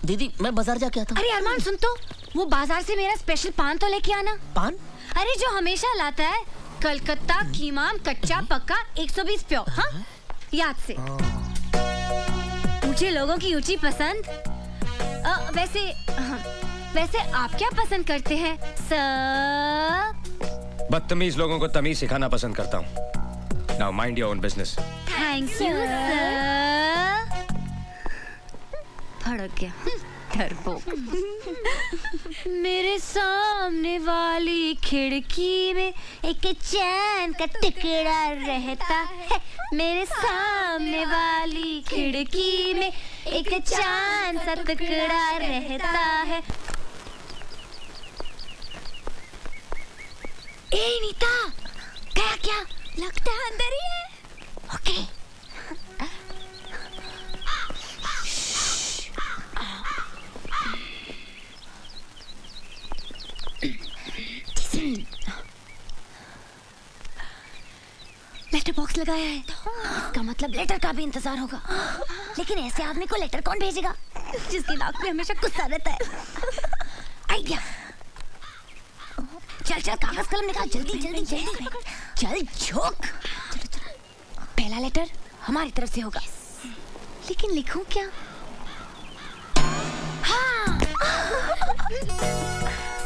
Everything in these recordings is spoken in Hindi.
दीदी मैं बाजार जाके आता हूँ। अरे अरमान सुन तो, वो बाजार से मेरा स्पेशल पान तो लेके आना। पान? अरे जो हमेशा लाता है, कलकत्ता कीमाम कच्चा पक्का 120 प्योर। हाँ याद से। मुझे लोगों की ऊंची पसंद। वैसे आप क्या पसंद करते हैं सर? बदतमीज लोगों को तमीज सिखाना पसंद करता हूँ। Now mind your own business. Thank you sir. भड़क गया डरपोक। मेरे सामने वाली खिड़की में एक चैन का टुकड़ा रहता है। मेरे सामने वाली खिड़की में एक चांद सा टुकड़ा रहता है। ए नीता, गया क्या? लगता है अंदर ही है। ओके। लेटर बॉक्स लगाया है, इसका मतलब लेटर का भी इंतजार होगा। लेकिन ऐसे आदमी को लेटर कौन भेजेगा जिसकी नाक पे हमेशा गुस्सा रहता है? आइडिया। चल चल कागज कलम निकाल, जल्दी जल्दी जल्दी। चल झोंक। पहला लेटर हमारी तरफ से होगा, लेकिन लिखूं क्या? हाँ।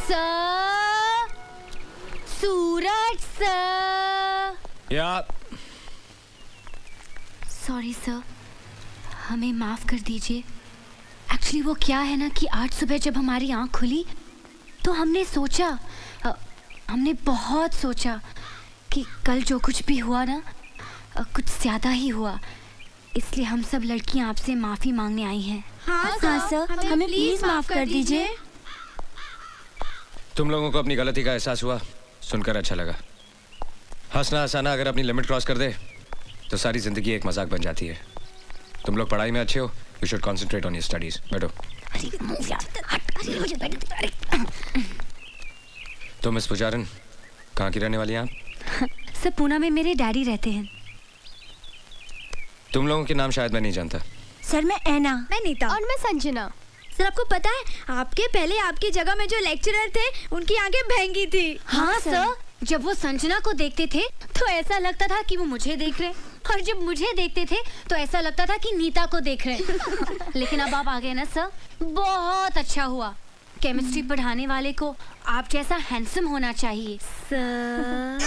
सर, सूरज सर। या सॉरी सर, हमें माफ कर दीजिए। एक्चुअली वो क्या है ना कि आज सुबह जब हमारी आंख खुली तो हमने बहुत सोचा कि कल जो कुछ भी हुआ ना कुछ ज़्यादा ही हुआ, इसलिए हम सब लड़कियां आपसे माफ़ी मांगने आई हैं। हाँ सर, हमें प्लीज माफ कर दीजिए। तुम लोगों को अपनी गलती का एहसास हुआ, सुनकर अच्छा लगा। हंसना हंसाना अगर अपनी लिमिट क्रॉस कर दे तो सारी जिंदगी एक मजाक बन जाती है। तुम लोग पढ़ाई में अच्छे हो, you should concentrate on your studies. बैठो। तो मिस पुजारन, कहाँ की रहने वाली हैं आप? सर पूना में मेरे डैडी रहते हैं। तुम लोगों के नाम शायद मैं नहीं जानता। सर मैं ऐना। मैं नीता। और मैं संजना। सर आपको पता है, आपके पहले आपकी जगह में जो लेक्चरर थे उनकी आंखें भैंगी थी। हाँ सर, जब वो संजना को देखते थे तो ऐसा लगता था कि वो मुझे देख रहे, और जब मुझे देखते थे तो ऐसा लगता था कि नीता को देख रहे। लेकिन अब आप आ गए ना सर, बहुत अच्छा हुआ। केमिस्ट्री पढ़ाने वाले को आप जैसा हैंडसम होना चाहिए सर।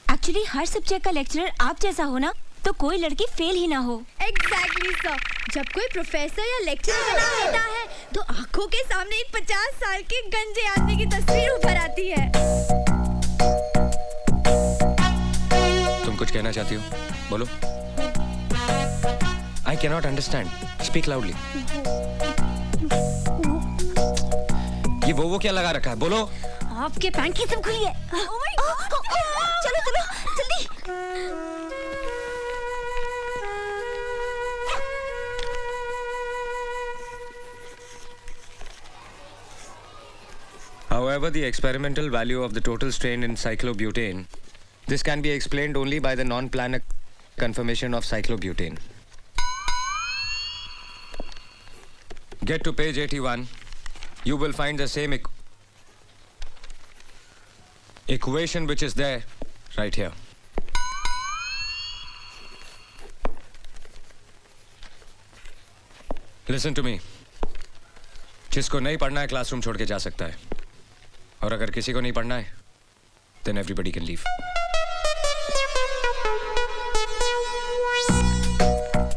एक्चुअली हर सब्जेक्ट का लेक्चरर आप जैसा हो ना तो कोई लड़की फेल ही ना हो। एग्जैक्टली सर, जब कोई प्रोफेसर या लेक्चरर बना रहता है तो आंखों के सामने एक 50 साल के गंजे आदमी की तस्वीर उभर आती है। तुम कुछ कहना चाहती हो? बोलो। I can not understand, speak loudly. ये वो क्या लगा रखा है? बोलो। आपके पैंट की सिम खुली है। चलो चलो जल्दी। However, the experimental value of the total strain in cyclobutane, this can be explained only by the non-planar conformation of cyclobutane. Get to page 81. You will find the same equation which is there right here. Listen to me. जिसको नहीं पढ़ना है क्लासरूम छोड़ के जा सकता है, और अगर किसी को नहीं पढ़ना है then everybody can leave.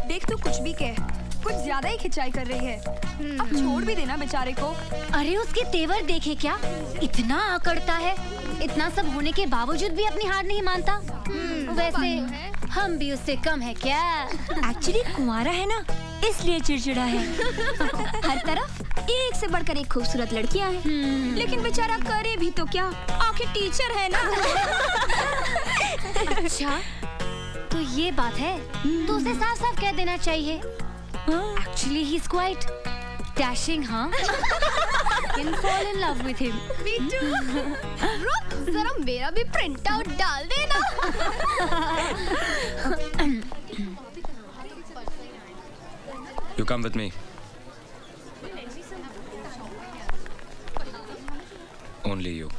देख तू कुछ भी कह, कुछ ज्यादा ही खिंचाई कर रही है। अब छोड़ भी देना बेचारे को। अरे उसके तेवर देखे क्या, इतना आकड़ता है। इतना सब होने के बावजूद भी अपनी हार नहीं मानता। वैसे हम भी उससे कम है क्या? एक्चुअली कुंवारा है ना, इसलिए चिड़चिड़ा है। हर तरफ एक से बढ़कर एक खूबसूरत लड़कियां हैं, लेकिन बेचारा करे भी तो क्या, आखिर टीचर है ना। अच्छा तो ये बात है, तो उसे साफ साफ कह देना चाहिए। Actually he is quite dashing. हाँ, can fall in love with him. Me too. रुक, जरा मेरा भी प्रिंट आउट डाल देना। You come with me. Only you.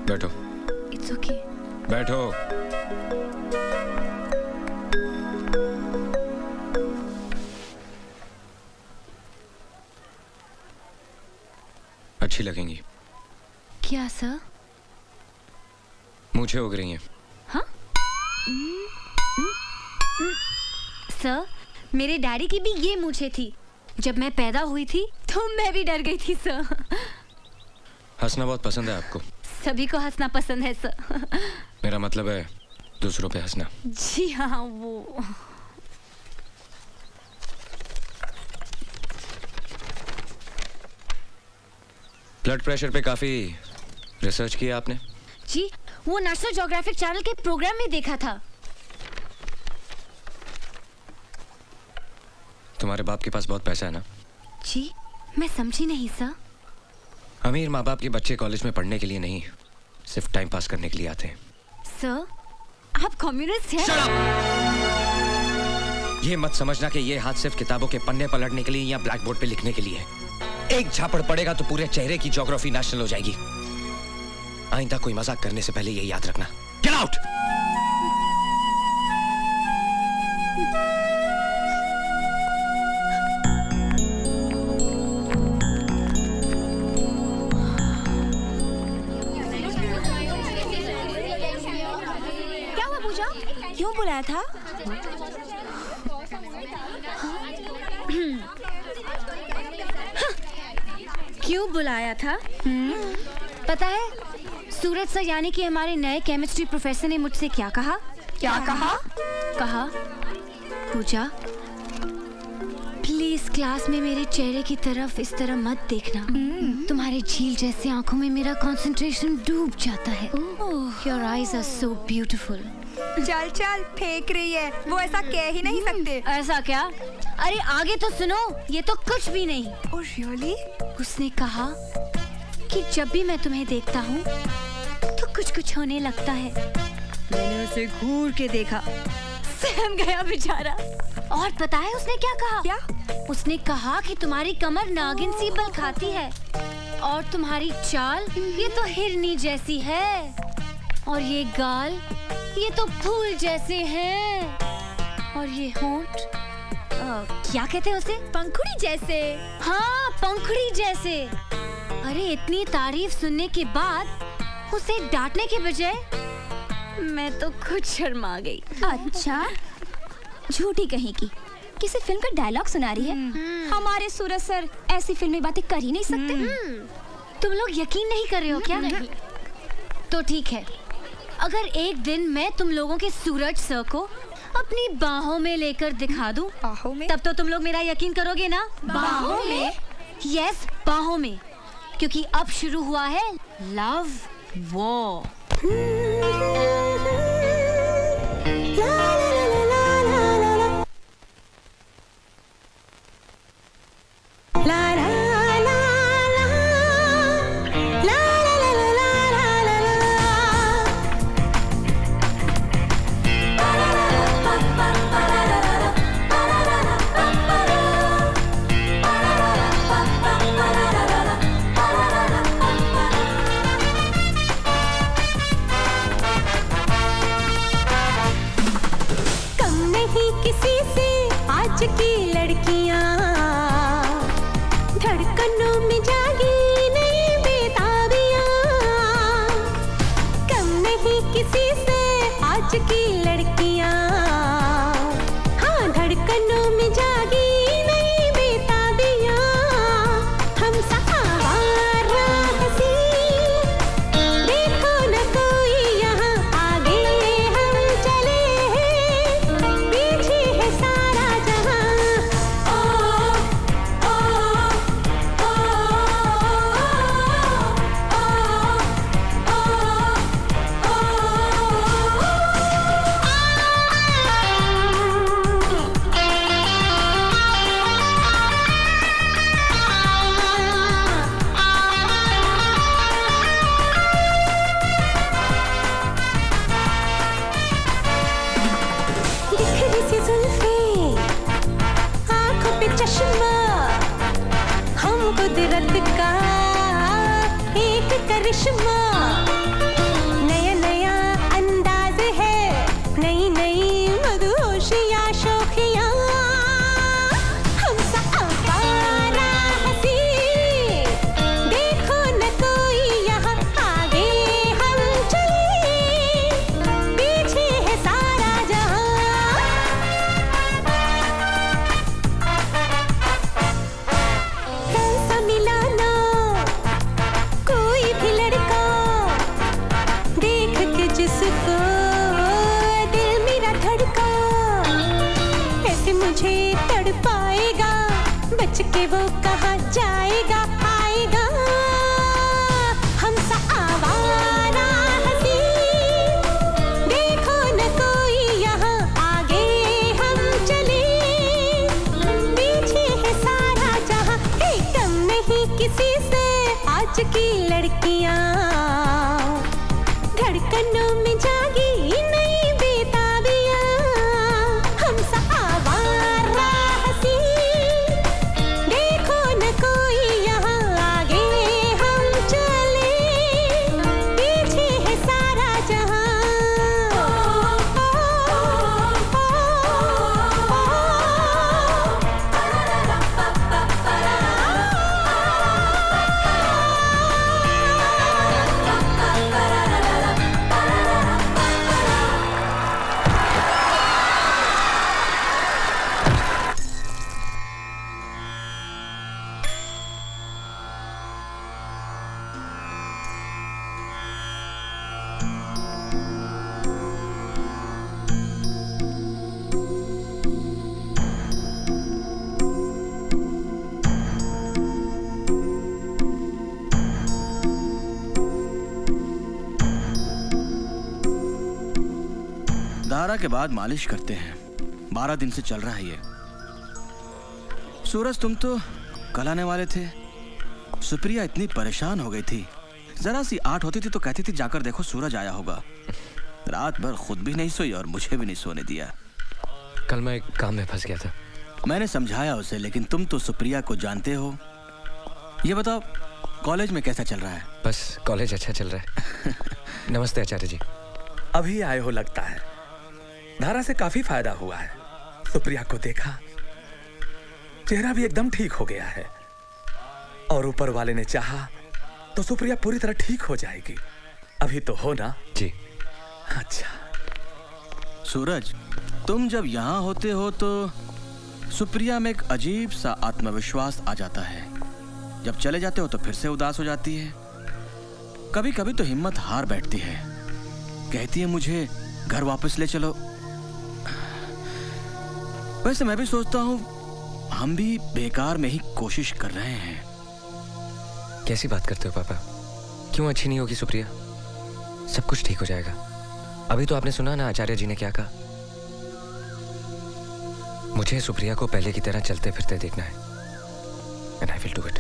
बैठो। It's okay. बैठो। अच्छी लगेंगी। क्या सर? मूछें उग रही हैं। हाँ? सर, मेरे डैडी की भी ये मूछें थी। जब मैं पैदा हुई थी तो मैं भी डर गई थी सर। हंसना बहुत पसंद है आपको। सभी को हंसना पसंद है सर। मेरा मतलब है दूसरों पे हंसना। जी हाँ, वो ब्लड प्रेशर पे काफी रिसर्च किया आपने? जी, वो नेशनल ज्योग्राफिक चैनल के प्रोग्राम में देखा था। तुम्हारे बाप के पास बहुत पैसा है ना? जी, मैं समझी नहीं सर। अमीर माँ बाप के बच्चे कॉलेज में पढ़ने के लिए नहीं, सिर्फ टाइम पास करने के लिए आते हैं। सर, आप कम्युनिस्ट हैं? Shut up! ये मत समझना कि ये हाथ सिर्फ किताबों के पन्ने पलटने के लिए या ब्लैक बोर्ड पे लिखने के लिए है। एक झापड़ पड़ेगा तो पूरे चेहरे की ज्योग्राफी नेशनल हो जाएगी। आइंदा कोई मजाक करने से पहले ये याद रखना। Get out! क्या हुआ पूजा? क्यों बुलाया था? क्यों बुलाया था? पता है, सूरज सर यानी कि हमारे नए केमिस्ट्री प्रोफेसर ने मुझसे क्या कहा? क्या कहा? कहा, पूजा प्लीज क्लास में मेरे चेहरे की तरफ इस तरह मत देखना। तुम्हारे झील जैसे आंखों में मेरा कंसंट्रेशन डूब जाता है। Your eyes are so beautiful. चल चल, फेंक रही है। वो ऐसा कह ही नहीं सकते। ऐसा क्या? अरे आगे तो सुनो, ये तो कुछ भी नहीं। Oh really? उसने कहा कि जब भी मैं तुम्हें देखता हूँ तो कुछ कुछ होने लगता है। मैंने उसे घूर के देखा, सहम गया बेचारा। और पता है उसने क्या कहा? क्या? उसने कहा कि तुम्हारी कमर नागिन सी बल खाती है और तुम्हारी चाल ये तो हिरनी जैसी है और ये गाल ये तो फूल जैसे हैं और ये होंठ क्या कहते हैं उसे? पंखुड़ी जैसे। हाँ, पंखुड़ी जैसे। अरे इतनी तारीफ सुनने के बाद उसे डांटने के बजाय मैं तो खुद शर्मा गई। अच्छा, झूठी कहीं की किसी फिल्म का डायलॉग सुना रही है। हमारे सूरज सर ऐसी फिल्मी बातें कर ही नहीं सकते। तुम लोग यकीन नहीं कर रहे हो क्या? नहीं। तो ठीक है, अगर एक दिन मैं तुम लोगों के सूरज सर को अपनी बाहों में लेकर दिखा दूं, बाहों में? तब तो तुम लोग मेरा यकीन करोगे ना? बाहों में? यस, बाहों में, क्योंकि अब शुरू हुआ है लव वॉर। आज की लड़कियां धड़कनों में जागी नई बेताबियां, कम नहीं किसी से आज की लड़कियां, हाँ धड़कनों में जागी नई बेताबियां। हम सहावार हंसी देखो न कोई यहाँ, आगे हम चले पीछे है सारा जहां। करिश्मा, नया नया अंदाज है, नई नई मधुहोशियाँ शोखियाँ, हम सा आवारा हंसी, देखो न कोई यहाँ, आगे हम चले, पीछे है सारा जहां। कैसा मिला ना कोई भी लड़का, देख के जिसको दिल मेरा धड़का, ऐसे मुझे तड़पाएगा, बच के वो कहाँ जाएगा, आएगा हम सा आवारा हंसी, देखो न कोई यहाँ, आगे हम चले, पीछे है सारा जहां, एकदम नहीं किसी से आज की लड़कियां, धड़कनों में जागी नई बेताबियां, हम सा आवारा हंसी, देखो न कोई यहाँ, आगे हम चले, पीछे है सारा जहां। धारा के बाद मालिश करते हैं, 12 दिन से चल रहा है ये। सूरज तुम तो कल आने वाले थे, सुप्रिया इतनी परेशान हो गई थी, जरा सी आठ होती थी तो कहती थी जाकर देखो सूरज आया होगा, रात भर खुद भी नहीं सोई और मुझे भी नहीं सोने दिया। कल मैं एक काम में फंस गया था। मैंने समझाया उसे, लेकिन तुम तो सुप्रिया को जानते हो। ये बताओ कॉलेज में कैसा चल रहा है? बस कॉलेज अच्छा चल रहा है। नमस्ते आचार्य जी। अभी आए हो लगता है। धारा से काफी फायदा हुआ है। सुप्रिया को देखा, चेहरा भी एकदम ठीक हो गया है, और ऊपर वाले ने चाहा तो सुप्रिया पूरी तरह ठीक हो जाएगी। अभी तो हो ना? जी। अच्छा। सूरज, तुम जब यहाँ होते हो तो सुप्रिया में एक अजीब सा आत्मविश्वास आ जाता है, जब चले जाते हो तो फिर से उदास हो जाती है, कभी कभी तो हिम्मत हार बैठती है, कहती है मुझे घर वापस ले चलो। वैसे मैं भी सोचता हूँ हम भी बेकार में ही कोशिश कर रहे हैं। कैसी बात करते हो पापा? क्यों अच्छी नहीं होगी सुप्रिया? सब कुछ ठीक हो जाएगा। अभी तो आपने सुना ना आचार्य जी ने क्या कहा। मुझे सुप्रिया को पहले की तरह चलते फिरते देखना है, and I will do it.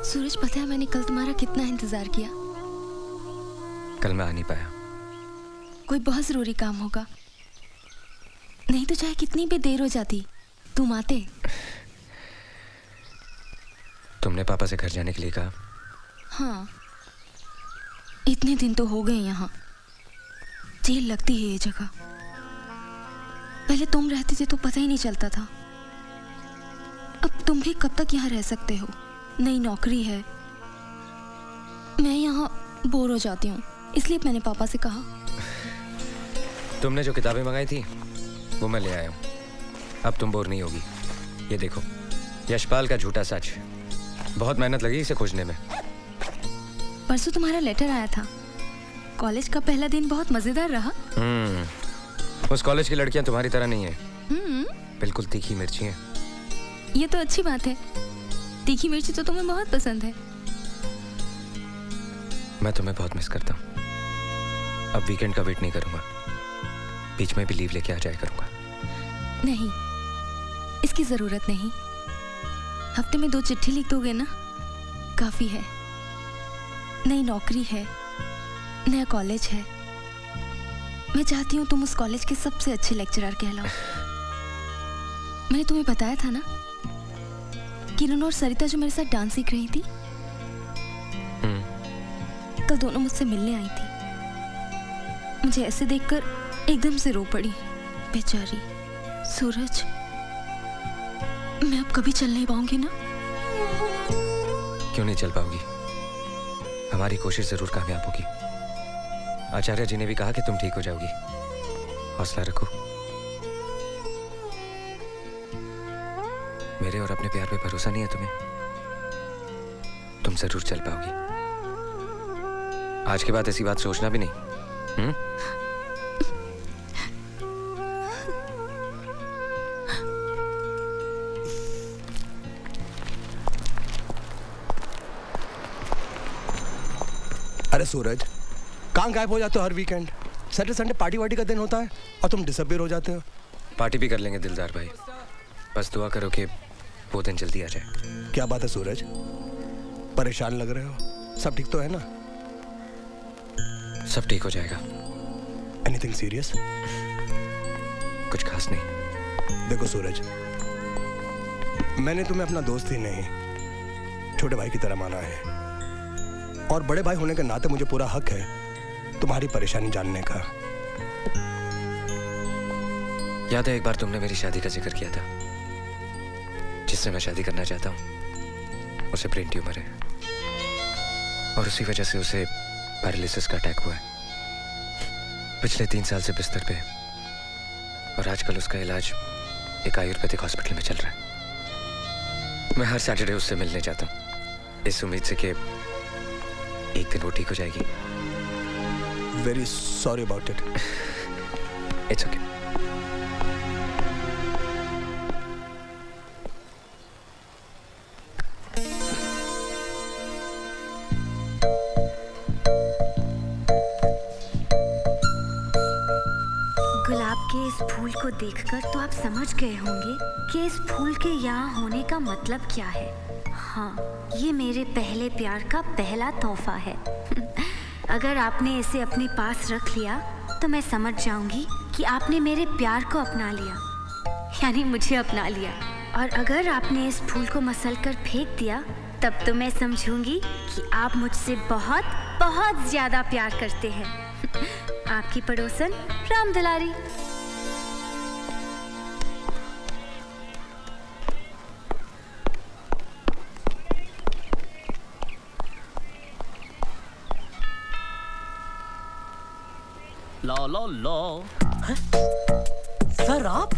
Suraj, पता है मैंने कल तुम्हारा कितना इंतजार किया। कल मैं आ नहीं पाया। कोई बहुत जरूरी काम होगा, नहीं तो चाहे कितनी भी देर हो जाती तुम आते। तुमने पापा से घर जाने के लिए कहा? हाँ, इतने दिन तो हो गए यहाँ, जेल लगती है ये जगह। पहले तुम रहते थे तो पता ही नहीं चलता था, अब तुम भी कब तक यहाँ रह सकते हो? नई नौकरी है, मैं यहाँ बोर हो जाती हूँ, इसलिए मैंने पापा से कहा। तुमने जो किताबें मंगाई थी वो मैं ले आया हूँ, अब तुम बोर नहीं होगी। ये देखो, यशपाल का झूठा सच। बहुत मेहनत लगी इसे खोजने में। परसों तुम्हारा लेटर आया था। कॉलेज का पहला दिन बहुत मजेदार रहा। उस कॉलेज की लड़कियां तुम्हारी तरह नहीं है, बिल्कुल तीखी मिर्ची हैं। ये तो अच्छी बात है, तीखी मिर्ची तो तुम्हें बहुत पसंद है। मैं तुम्हें बहुत मिस करता हूँ। अब वीकेंड का वेट नहीं करूंगा, बीच में भी लीव लेके आ जाया करूंगा। नहीं, इसकी जरूरत नहीं। हफ्ते में 2 चिट्ठी लिख दोगे ना, काफी है। नई नौकरी है, नया कॉलेज है। मैं चाहती हूँ तुम उस कॉलेज के सबसे अच्छे लेक्चरर कहलाओ। मैंने तुम्हें बताया था ना, किरण और सरिता जो मेरे साथ डांस सीख रही थी, कल दोनों मुझसे मिलने आई थी। मुझे ऐसे देखकर एकदम से रो पड़ी। बेचारी। सूरज, मैं अब कभी चल नहीं पाऊंगी ना? क्यों नहीं चल पाओगी? हमारी कोशिश जरूर कामयाब होगी। आचार्य जी ने भी कहा कि तुम ठीक हो जाओगी। हौसला रखो। मेरे और अपने प्यार पे भरोसा नहीं है तुम्हें? तुम जरूर चल पाओगी। आज के बाद ऐसी बात सोचना भी नहीं। अरे सूरज, कहाँ गायब हो जाते हो हर वीकेंड? सैटरडे संडे पार्टी वार्टी का दिन होता है और तुम डिसअपीयर हो जाते हो। पार्टी भी कर लेंगे दिलदार भाई, बस दुआ करो कि वो दिन जल्दी आ जाए। क्या बात है सूरज, परेशान लग रहे हो? सब ठीक तो है ना? सब ठीक हो जाएगा। Anything serious? कुछ खास नहीं। देखो सूरज, मैंने तुम्हें अपना दोस्त ही नहीं, छोटे भाई की तरह माना है, और बड़े भाई होने के नाते मुझे पूरा हक है तुम्हारी परेशानी जानने का। याद है एक बार तुमने मेरी शादी का जिक्र किया था? जिससे मैं शादी करना चाहता हूँ उसे ब्रेन ट्यूमर है, और उसी वजह से उसे पैरालिसिस का अटैक हुआ है। पिछले 3 साल से बिस्तर पे है, और आजकल उसका इलाज एक आयुर्वेदिक हॉस्पिटल में चल रहा है। मैं हर सैटरडे उससे मिलने जाता हूँ, इस उम्मीद से कि एक दिन वो ठीक हो जाएगी। Very sorry about it. It's okay. गुलाब के इस फूल को देखकर तो आप समझ गए होंगे कि इस फूल के यहाँ होने का मतलब क्या है। हाँ, ये मेरे पहले प्यार का पहला तोहफा है। अगर आपने इसे अपने पास रख लिया तो मैं समझ जाऊंगी कि आपने मेरे प्यार को अपना लिया, यानी मुझे अपना लिया। और अगर आपने इस फूल को मसल कर फेंक दिया तब तो मैं समझूंगी कि आप मुझसे बहुत बहुत ज्यादा प्यार करते हैं। आपकी पड़ोसन राम दुलारी। ला ला ला। सर आप